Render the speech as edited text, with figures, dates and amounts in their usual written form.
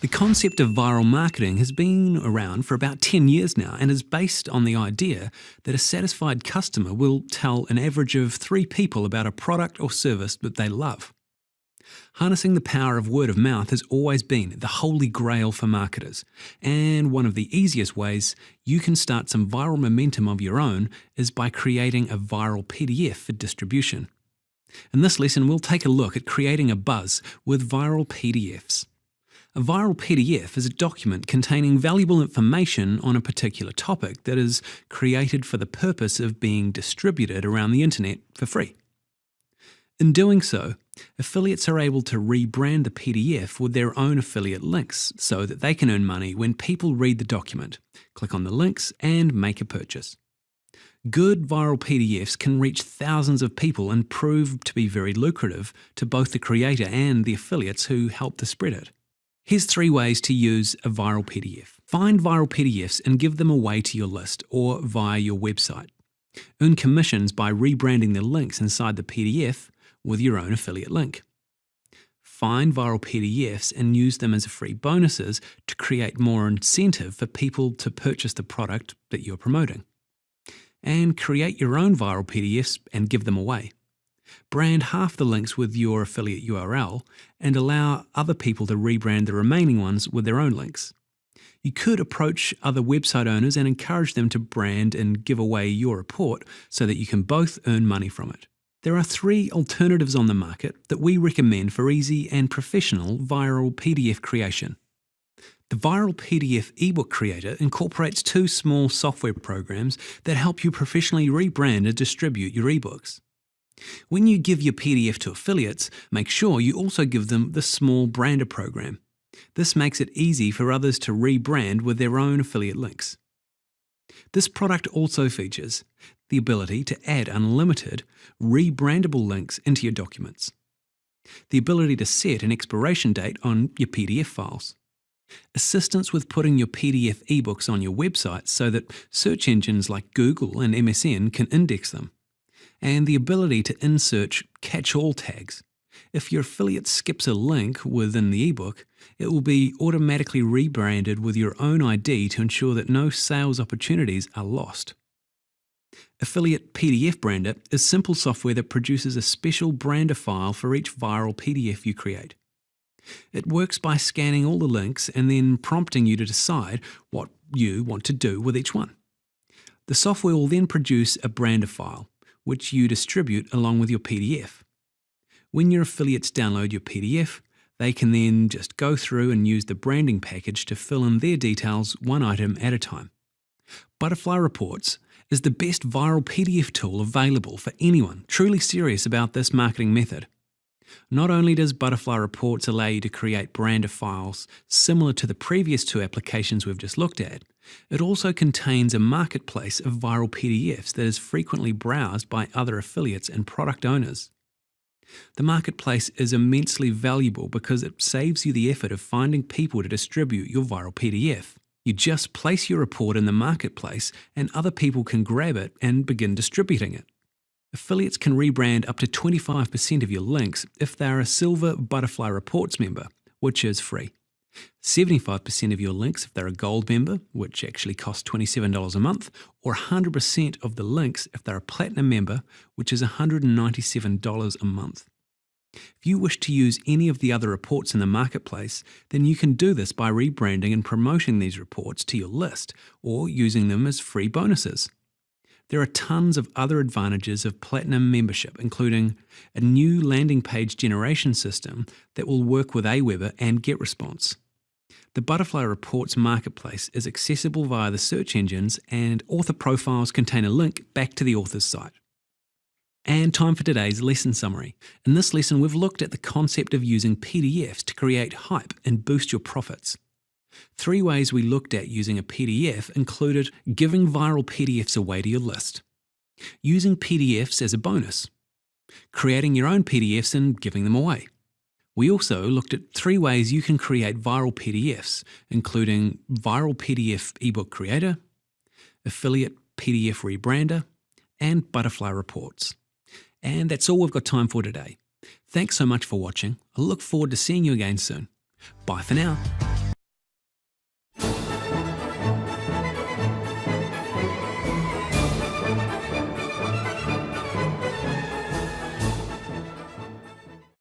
The concept of viral marketing has been around for about 10 years now and is based on the idea that a satisfied customer will tell an average of 3 people about a product or service that they love. Harnessing the power of word of mouth has always been the holy grail for marketers, and one of the easiest ways you can start some viral momentum of your own is by creating a viral PDF for distribution. In this lesson, we'll take a look at creating a buzz with viral PDFs. A viral PDF is a document containing valuable information on a particular topic that is created for the purpose of being distributed around the internet for free. In doing so, affiliates are able to rebrand the PDF with their own affiliate links so that they can earn money when people read the document, click on the links, and make a purchase. Good viral PDFs can reach thousands of people and prove to be very lucrative to both the creator and the affiliates who help to spread it. Here's 3 ways to use a viral PDF. Find viral PDFs and give them away to your list or via your website. Earn commissions by rebranding the links inside the PDF with your own affiliate link. Find viral PDFs and use them as free bonuses to create more incentive for people to purchase the product that you're promoting. And create your own viral PDFs and give them away. Brand half the links with your affiliate URL and allow other people to rebrand the remaining ones with their own links. You could approach other website owners and encourage them to brand and give away your report so that you can both earn money from it. There are 3 alternatives on the market that we recommend for easy and professional viral PDF creation. The Viral PDF eBook Creator incorporates 2 small software programs that help you professionally rebrand and distribute your ebooks. When you give your PDF to affiliates, make sure you also give them the small brander program. This makes it easy for others to rebrand with their own affiliate links. This product also features the ability to add unlimited, rebrandable links into your documents, the ability to set an expiration date on your PDF files, assistance with putting your PDF ebooks on your website so that search engines like Google and MSN can index them, and the ability to insert catch-all tags. If your affiliate skips a link within the ebook, it will be automatically rebranded with your own ID to ensure that no sales opportunities are lost. Affiliate PDF Brander is simple software that produces a special brander file for each viral PDF you create. It works by scanning all the links and then prompting you to decide what you want to do with each one. The software will then produce a brander file, which you distribute along with your PDF. When your affiliates download your PDF, they can then just go through and use the branding package to fill in their details one item at a time. Butterfly Reports is the best viral PDF tool available for anyone truly serious about this marketing method. Not only does Butterfly Reports allow you to create brander files similar to the previous 2 applications we've just looked at, it also contains a marketplace of viral PDFs that is frequently browsed by other affiliates and product owners. The marketplace is immensely valuable because it saves you the effort of finding people to distribute your viral PDF. You just place your report in the marketplace and other people can grab it and begin distributing it. Affiliates can rebrand up to 25% of your links if they are a Silver Butterfly Reports member, which is free. 75% of your links if they're a Gold member, which actually costs $27 a month, or 100% of the links if they're a Platinum member, which is $197 a month. If you wish to use any of the other reports in the marketplace, then you can do this by rebranding and promoting these reports to your list or using them as free bonuses. There are tons of other advantages of Platinum membership, including a new landing page generation system that will work with Aweber and GetResponse. The Butterfly Reports marketplace is accessible via the search engines, and author profiles contain a link back to the author's site. And time for today's lesson summary. In this lesson, we've looked at the concept of using PDFs to create hype and boost your profits. 3 ways we looked at using a PDF included giving viral PDFs away to your list, using PDFs as a bonus, creating your own PDFs and giving them away. We also looked at 3 ways you can create viral PDFs, including Viral PDF eBook Creator, Affiliate PDF Rebrander, and Butterfly Reports. And that's all we've got time for today. Thanks so much for watching. I look forward to seeing you again soon. Bye for now.